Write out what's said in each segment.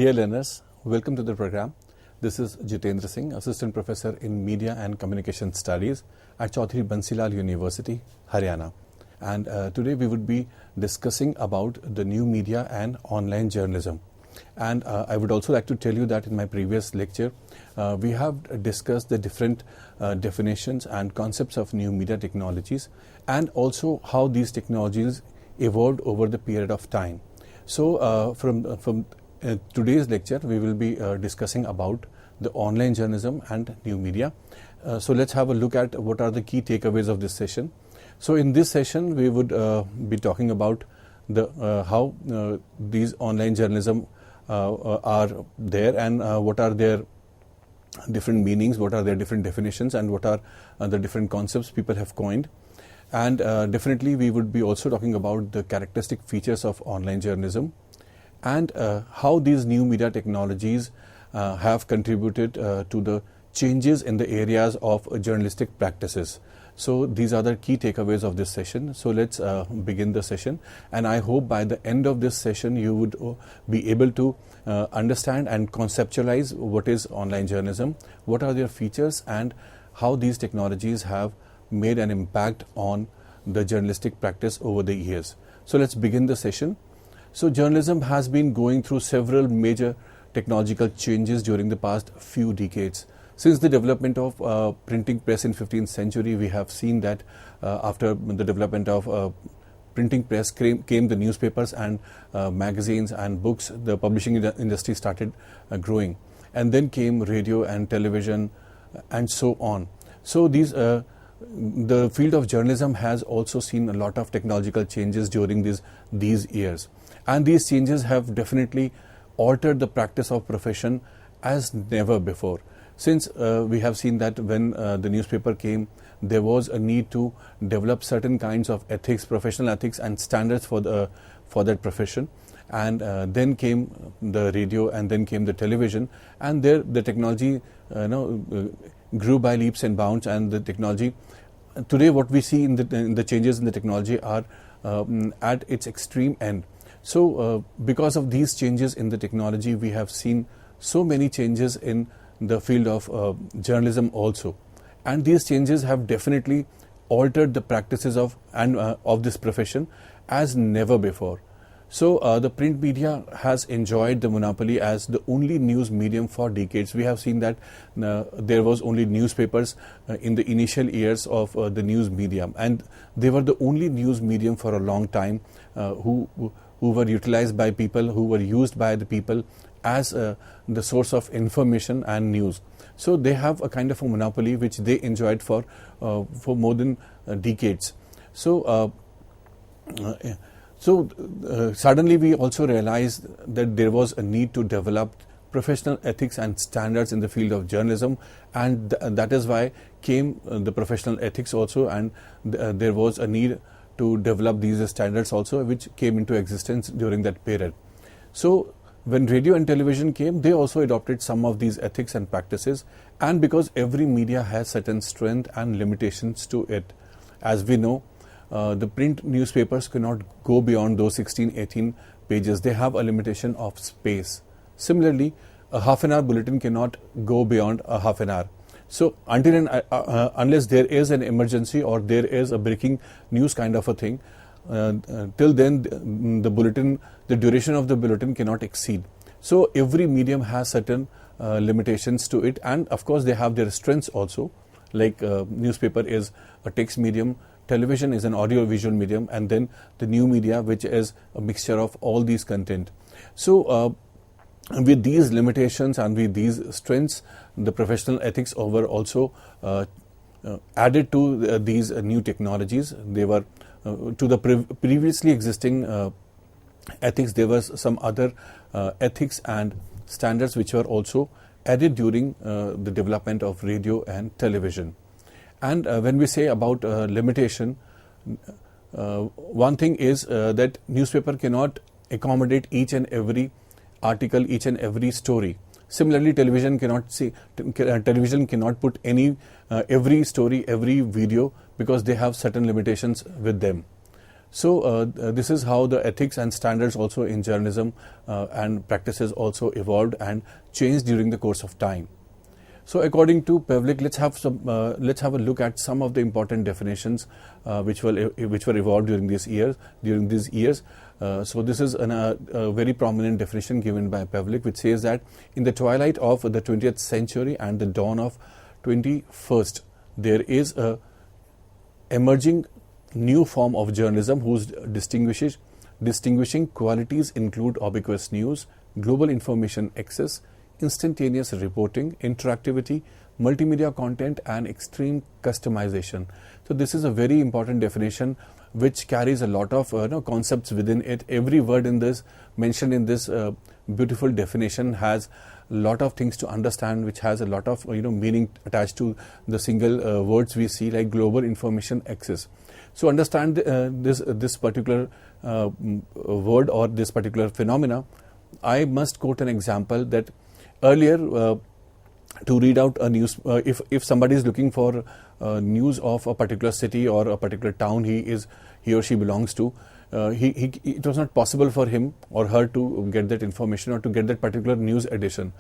Dear learners, welcome to the program. This is Jitendra Singh, Assistant Professor in Media and Communication Studies at Chaudhry Bansilal University, Haryana. And today we would be discussing about the new media and online journalism. And I would also like to tell you that in my previous lecture, we have discussed the different definitions and concepts of new media technologies and also how these technologies evolved over the period of time. So from today's lecture, we will be discussing about the online journalism and new media. So let's have a look at what are the key takeaways of this session. So in this session, we would be talking about the how these online journalism are there and what are their different meanings, what are their different definitions, and what are the different concepts people have coined. And definitely we would be also talking about the characteristic features of online journalism and how these new media technologies have contributed to the changes in the areas of journalistic practices. So these are the key takeaways of this session. So let's begin the session, and I hope by the end of this session you would be able to understand and conceptualize what is online journalism, what are their features, and how these technologies have made an impact on the journalistic practice over the years. So let's begin the session. So journalism has been going through several major technological changes during the past few decades. Since the development of printing press in 15th century, we have seen that after the development of printing press came the newspapers and magazines and books. The publishing industry started growing, and then came radio and television and so on. So the field of journalism has also seen a lot of technological changes during these years, and these changes have definitely altered the practice of profession as never before. Since we have seen that when the newspaper came, there was a need to develop certain kinds of ethics, professional ethics and standards for that profession, and then came the radio, and then came the television, and there the technology grew by leaps and bounds. And the technology today, what we see in the changes in the technology are at its extreme end. So because of these changes in the technology, we have seen so many changes in the field of journalism also, and these changes have definitely altered the practices of this profession as never before. So the print media has enjoyed the monopoly as the only news medium for decades. We have seen that there was only newspapers in the initial years of the news medium, and they were the only news medium for a long time who were utilized by people, who were used by the people as the source of information and news. So they have a kind of a monopoly which they enjoyed for more than decades. So suddenly we also realized that there was a need to develop professional ethics and standards in the field of journalism, and that is why came the professional ethics also, and there was a need to develop these standards also, which came into existence during that period. So when radio and television came, they also adopted some of these ethics and practices, and because every media has certain strength and limitations to it. As we know, the print newspapers cannot go beyond those 16-18 pages. They have a limitation of space. Similarly, a half an hour bulletin cannot go beyond a half an hour. So until and unless there is an emergency or there is a breaking news kind of a thing, till then the duration of the bulletin cannot exceed. So every medium has certain limitations to it, and of course they have their strengths also. Like newspaper is a text medium, television is an audio visual medium, and then the new media, which is a mixture of all these content. So with these limitations and with these strengths, the professional ethics were also added to these new technologies. They were to the previously existing ethics. There was some other ethics and standards which were also added during the development of radio and television. And when we say about limitation, one thing is that newspaper cannot accommodate each and every article, each and every story. Similarly, television cannot put every story, every video, because they have certain limitations with them. So this is how the ethics and standards also in journalism and practices also evolved and changed during the course of time. So according to Pavlik, let's have a look at some of the important definitions which were evolved during these years. So this is a very prominent definition given by Pavlik, which says that in the twilight of the 20th century and the dawn of 21st, there is a emerging new form of journalism whose distinguishing qualities include ubiquitous news, global information access, instantaneous reporting, interactivity, multimedia content, and extreme customization. So this is a very important definition which carries a lot of concepts within it. Every word in this mentioned in this beautiful definition has a lot of things to understand, which has a lot of meaning attached to the single words we see, like global information access. So understand this particular word or this particular phenomena. I must quote an example that earlier, to read out a news, if somebody is looking for news of a particular city or a particular town he or she belongs to, it was not possible for him or her to get that information or to get that particular news edition,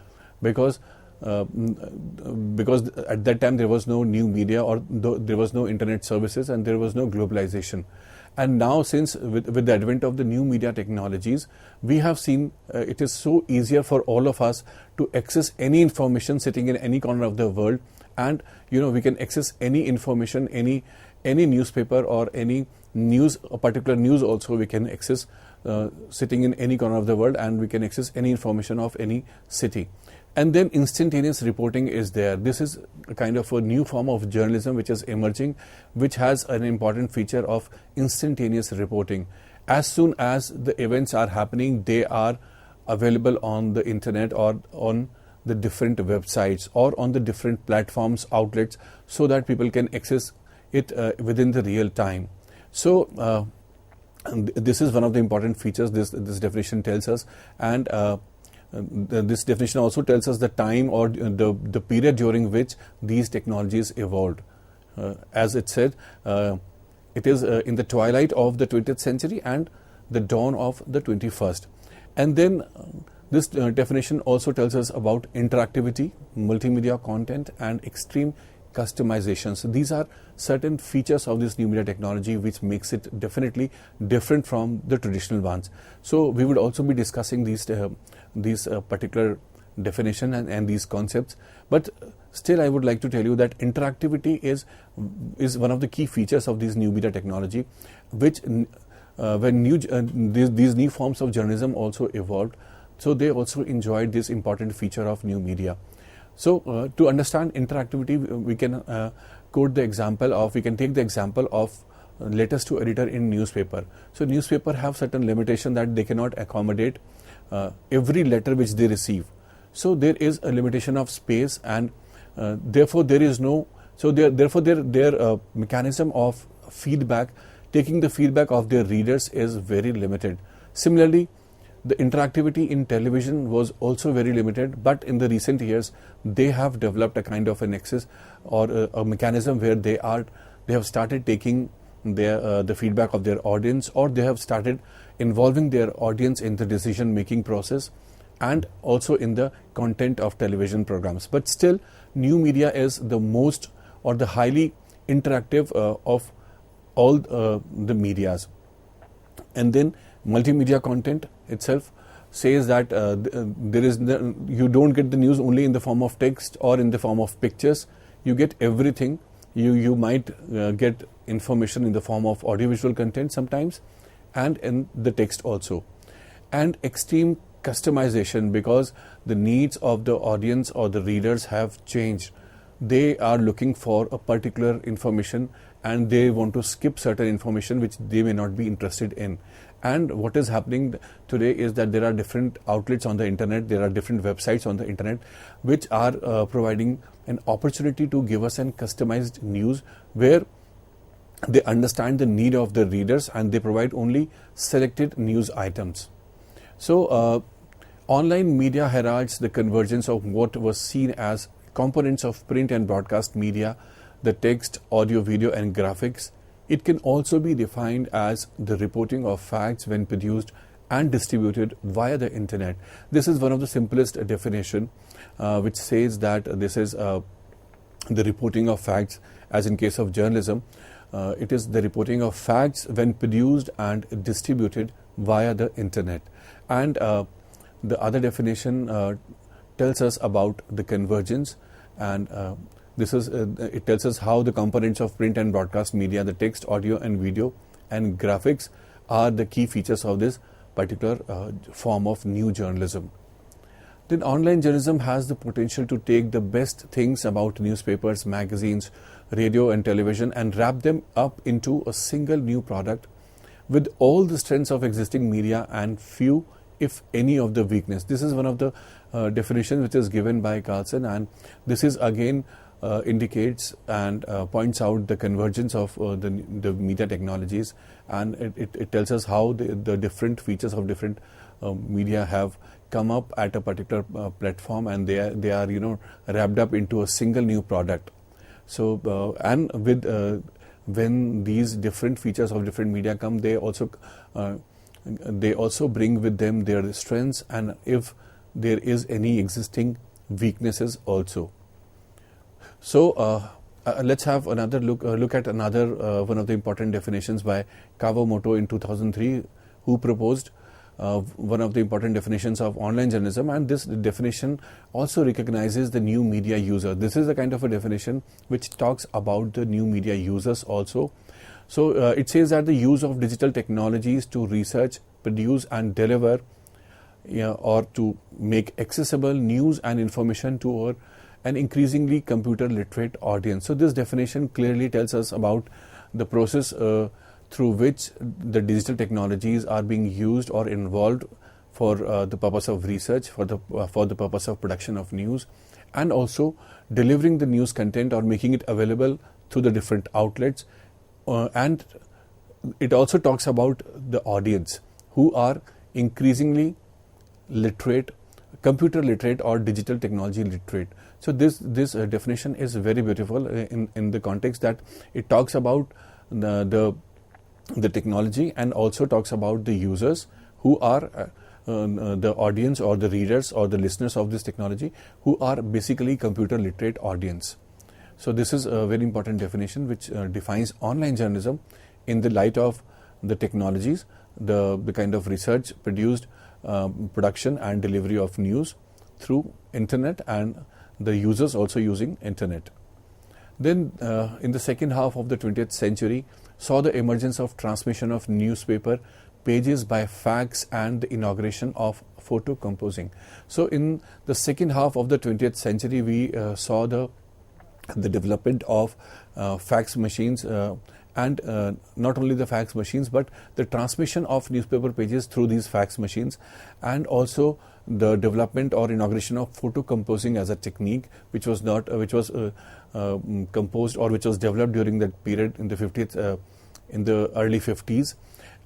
because at that time there was no new media, or there was no internet services, and there was no globalization. And now, since with the advent of the new media technologies, we have seen it is so easier for all of us to access any information sitting in any corner of the world, and we can access any information, any newspaper or any news, a particular news also we can access sitting in any corner of the world, and we can access any information of any city. And then instantaneous reporting is there. This is a kind of a new form of journalism which is emerging, which has an important feature of instantaneous reporting. As soon as the events are happening, they are available on the internet or on the different websites or on the different platforms, outlets, so that people can access it within the real time. So this is one of the important features this definition tells us, and this definition also tells us the time or the period during which these technologies evolved. As it said, it is in the twilight of the 20th century and the dawn of the 21st. And then this definition also tells us about interactivity, multimedia content, and extreme customization. So these are certain features of this new media technology which makes it definitely different from the traditional ones. So we would also be discussing these particular definition and these concepts, but still I would like to tell you that interactivity is one of the key features of this new media technology, which when these new forms of journalism also evolved, so they also enjoyed this important feature of new media. So to understand interactivity, we can take the example of letters to editor in newspaper. So newspaper have certain limitation that they cannot accommodate every letter which they receive. So there is a limitation of space, and therefore there is no. So their mechanism of feedback, taking the feedback of their readers, is very limited. Similarly, the interactivity in television was also very limited, but in the recent years they have developed a kind of an access or a mechanism where they have started taking the feedback of their audience, or they have started involving their audience in the decision making process and also in the content of television programs. But still, new media is the most or the highly interactive of all the medias. And then multimedia content itself says that you don't get the news only in the form of text or in the form of pictures. You get everything. You might get information in the form of audiovisual content sometimes, and in the text also. And extreme customization, because the needs of the audience or the readers have changed. They are looking for a particular information and they want to skip certain information which they may not be interested in. And what is happening today is that there are different outlets on the internet, there are different websites on the internet which are providing an opportunity to give us a customized news where they understand the need of the readers and they provide only selected news items. So online media heralds the convergence of what was seen as components of print and broadcast media, the text, audio, video and graphics, It can also be defined as the reporting of facts when produced and distributed via the internet. This is one of the simplest definition, which says that this is the reporting of facts, as in case of journalism. It is the reporting of facts when produced and distributed via the internet. And the other definition tells us about the convergence, and this is it tells us how the components of print and broadcast media, the text, audio and video and graphics, are the key features of this particular form of new journalism. Then online journalism has the potential to take the best things about newspapers, magazines, radio and television and wrap them up into a single new product with all the strengths of existing media and few, if any, of the weakness. This is one of the definitions which is given by Carlson, and this is again indicates and points out the convergence of the media technologies, and it tells us how the different features of different media have come up at a particular platform, and they are wrapped up into a single new product. So and with when these different features of different media come, they also bring with them their strengths, and if there is any existing weaknesses also. So let's have another look at another one of the important definitions by Kawamoto in 2003, who proposed one of the important definitions of online journalism, and this definition also recognizes the new media user. This is the kind of a definition which talks about the new media users also. So it says that the use of digital technologies to research, produce and deliver or to make accessible news and information to an increasingly computer literate audience. So this definition clearly tells us about the process through which the digital technologies are being used or involved for the purpose of research, for the purpose of production of news, and also delivering the news content or making it available through the different outlets. And it also talks about the audience who are increasingly literate, computer literate or digital technology literate. So this definition is very beautiful in the context that it talks about the technology and also talks about the users who are the audience or the readers or the listeners of this technology, who are basically computer literate audience. So this is a very important definition which defines online journalism in the light of the technologies, the kind of research produced, production and delivery of news through internet, and the users also using internet. Then in the second half of the 20th century saw the emergence of transmission of newspaper pages by fax and the inauguration of photo composing. So in the second half of the 20th century we saw the development of fax machines, and not only the fax machines but the transmission of newspaper pages through these fax machines, and also the development or inauguration of photo composing as a technique which was composed or which was developed during that period in the early 50s,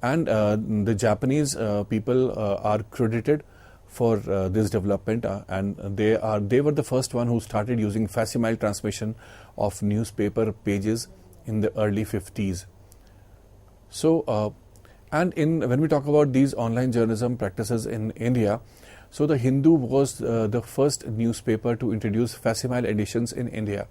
and the Japanese people are credited for this development, and they were the first one who started using facsimile transmission of newspaper pages in the early 50s. So and when we talk about these online journalism practices in India, so the Hindu was the first newspaper to introduce facsimile editions in India,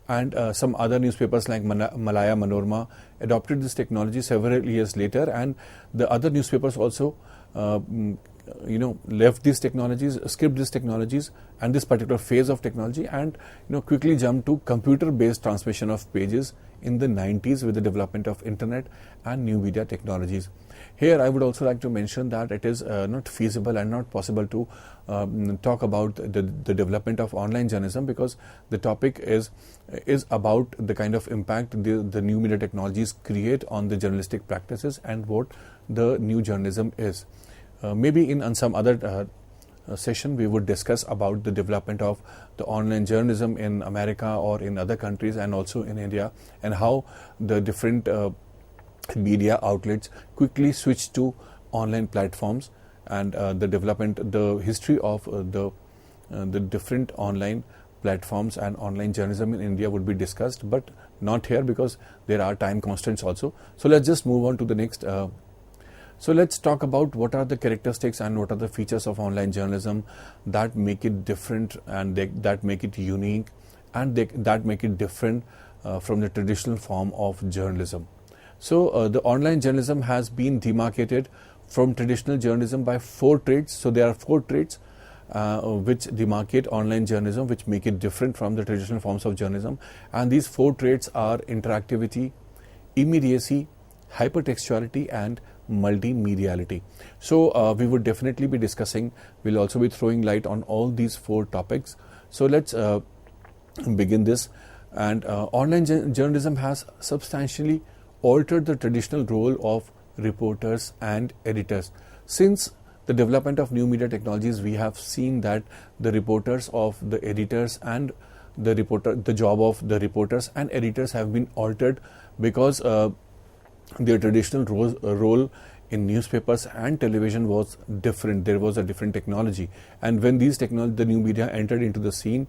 and some other newspapers like Malaya Manorama adopted this technology several years later, and the other newspapers also left these technologies, skipped these technologies and this particular phase of technology, and quickly jumped to computer based transmission of pages in the 90s with the development of internet and new media technologies. Here I would also like to mention that it is not feasible and not possible to talk about the development of online journalism, because the topic is about the kind of impact the new media technologies create on the journalistic practices and what the new journalism is. Maybe in some other session we would discuss about the development of the online journalism in America or in other countries and also in India, and how the different media outlets quickly switched to online platforms, and the history of the different online platforms and online journalism in India would be discussed, but not here because there are time constraints also. So let's just move on to the next. So let's talk about what are the characteristics and what are the features of online journalism that make it different and that make it unique and that make it different from the traditional form of journalism. So the online journalism has been demarcated from traditional journalism by 4 traits. So there are 4 traits which demarcate online journalism, which make it different from the traditional forms of journalism. And these 4 traits are interactivity, immediacy, hypertextuality, and multimediality. So we would definitely be discussing, we'll also be throwing light on all these 4 topics. So let's begin this. And online journalism has substantially altered the traditional role of reporters and editors. Since the development of new media technologies, we have seen that the reporters of the editors and the job of the reporters and editors have been altered because their traditional role in newspapers and television was different. There was a different technology, and when the new media entered into the scene,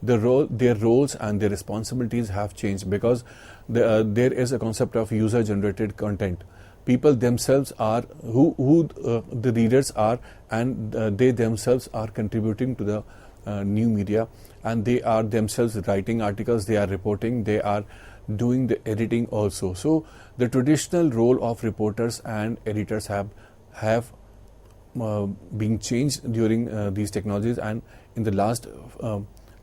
their roles and their responsibilities have changed because there is a concept of user-generated content. People themselves are who the readers are, and they themselves are contributing to the new media, and they are themselves writing articles, they are reporting, they are doing the editing also. So the traditional role of reporters and editors have been changed during these technologies, and in the last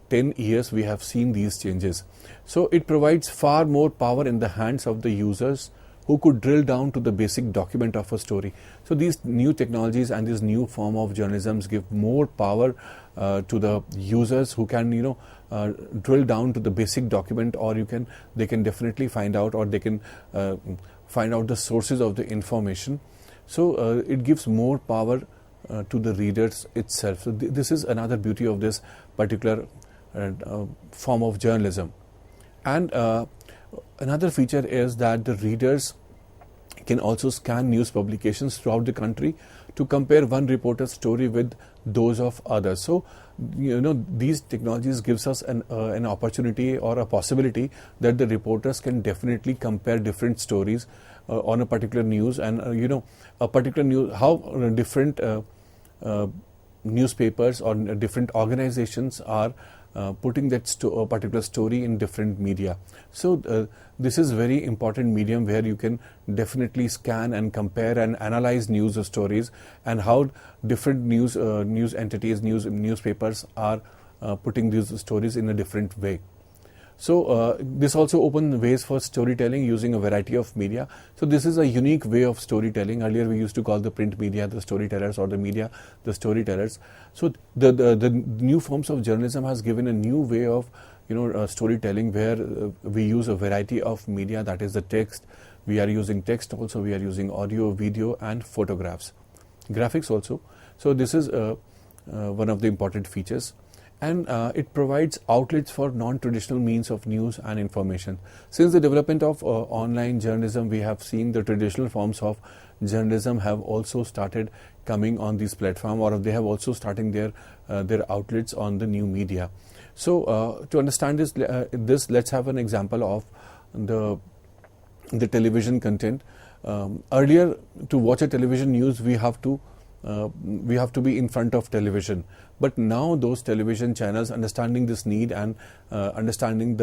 10 years we have seen these changes. So it provides far more power in the hands of the users who could drill down to the basic document of a story. So these new technologies and this new form of journalism give more power to the users who can drill down to the basic document, or they can definitely find out, or they can find out the sources of the information. So it gives more power to the readers itself. So this is another beauty of this particular form of journalism. And another feature is that the readers can also scan news publications throughout the country to compare one reporter's story with those of others. So these technologies gives us an opportunity or a possibility that the reporters can definitely compare different stories on a particular news, and a particular news, how different newspapers or different organizations are putting that particular story in different media. So this is very important medium where you can definitely scan and compare and analyze news stories, and how different news entities, newspapers are putting these stories in a different way. So this also opens ways for storytelling using a variety of media. So this is a unique way of storytelling. Earlier we used to call the print media the storytellers, or the media the storytellers. So the new forms of journalism has given a new way of storytelling, where we use a variety of media, that is the text. We are using text also, we are using audio, video, and photographs, graphics also. So this is one of the important features. And it provides outlets for non-traditional means of news and information. Since the development of online journalism, we have seen the traditional forms of journalism have also started coming on this platform, or they have also starting their outlets on the new media. So to understand this, let's have an example of the television content. Earlier, to watch a television news, we have to be in front of television. But now those television channels, understanding this need and understanding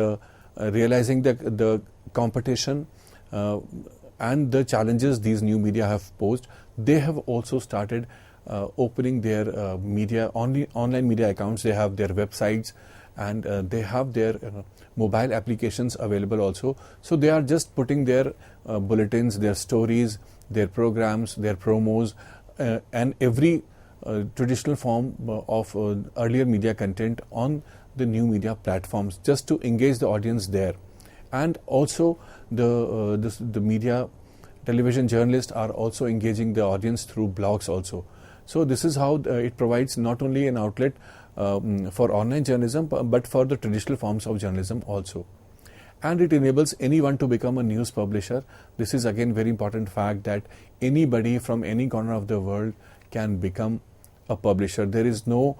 realizing the competition and the challenges these new media have posed, they have also started opening their online media accounts. They have their websites, and they have their mobile applications available also. So they are just putting their bulletins, their stories, their programs, their promos, and every traditional form of earlier media content on the new media platforms, just to engage the audience there. And also the media television journalists are also engaging the audience through blogs also. So this is how it provides not only an outlet for online journalism, but for the traditional forms of journalism also. And it enables anyone to become a news publisher. This is again very important fact, that anybody from any corner of the world can become a publisher. There is no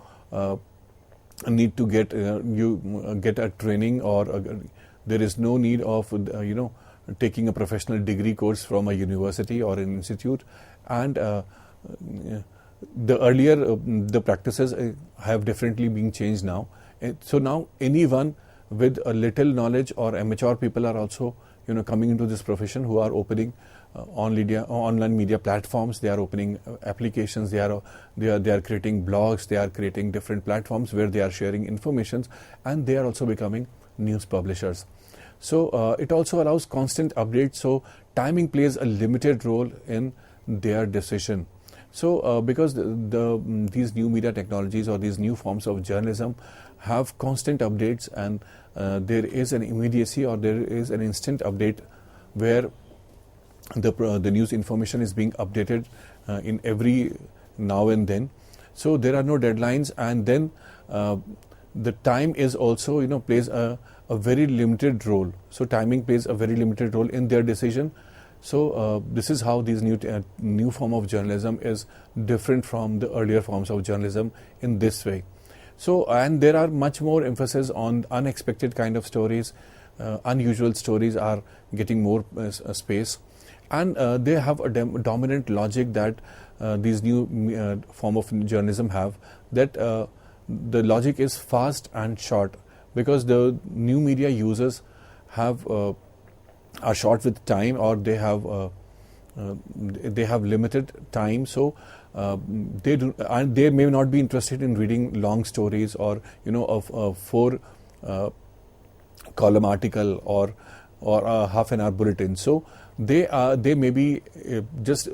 need to get get a training, or there is no need of taking a professional degree course from a university or an institute. And the earlier the practices have differently been changed now. So now anyone with a little knowledge or amateur people are also coming into this profession, who are opening online media platforms. They are opening applications. They are creating blogs. They are creating different platforms where they are sharing informations, and they are also becoming news publishers. So it also allows constant updates. So timing plays a limited role in their decision. So because these new media technologies or these new forms of journalism have constant updates, and there is an immediacy, or there is an instant update where the news information is being updated in every now and then. So there are no deadlines, and then the time is also plays a very limited role. So timing plays a very limited role in their decision. So this is how these new form of journalism is different from the earlier forms of journalism in this way. So, and there are much more emphasis on unexpected kind of stories. Unusual stories are getting more space, and they have a dominant logic that these new form of journalism have, that the logic is fast and short, because the new media users have are short with time, or they have limited time. So they may not be interested in reading long stories, or of a 4 column article or a half an hour bulletin. So they may be just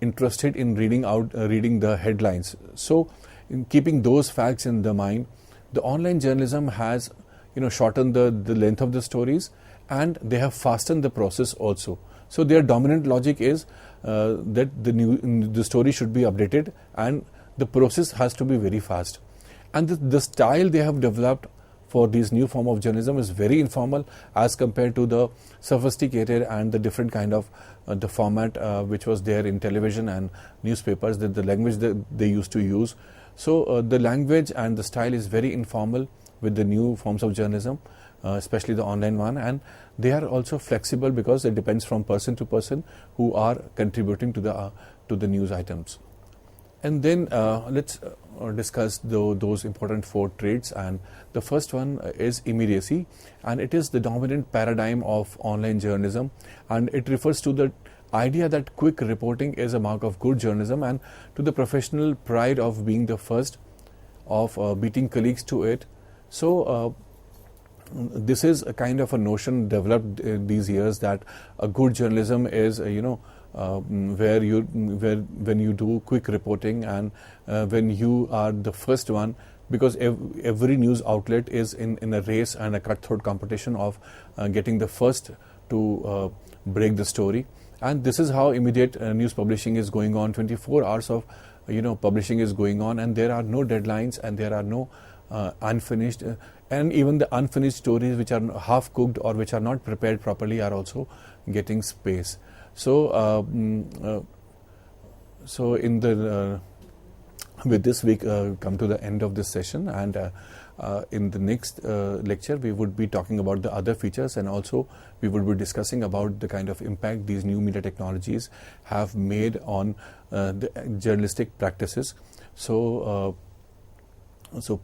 interested in reading the headlines. So in keeping those facts in the mind, the online journalism has shortened the length of the stories, and they have fastened the process also. So their dominant logic is that the story should be updated, and the process has to be very fast. And the style they have developed for this new form of journalism is very informal as compared to the sophisticated and the different kind of the format which was there in television and newspapers, the language that they used to use. So the language and the style is very informal with the new forms of journalism, especially the online one, and they are also flexible because it depends from person to person who are contributing to the news items. And then let's discuss those important 4 traits. And the first one is immediacy, and it is the dominant paradigm of online journalism, and it refers to the idea that quick reporting is a mark of good journalism, and to the professional pride of being the first, of beating colleagues to it. So this is a kind of a notion developed these years, that a good journalism is when you do quick reporting, and when you are the first one, because every news outlet is in a race and a cutthroat competition of getting the first to break the story. And this is how immediate news publishing is going on. 24 hours of publishing is going on, and there are no deadlines, and there are no unfinished, and even the unfinished stories which are half cooked or which are not prepared properly are also getting space. So with this we come to the end of this session, and in the next lecture we would be talking about the other features, and also we would be discussing about the kind of impact these new media technologies have made on the journalistic practices. So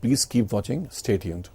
please keep watching, stay tuned.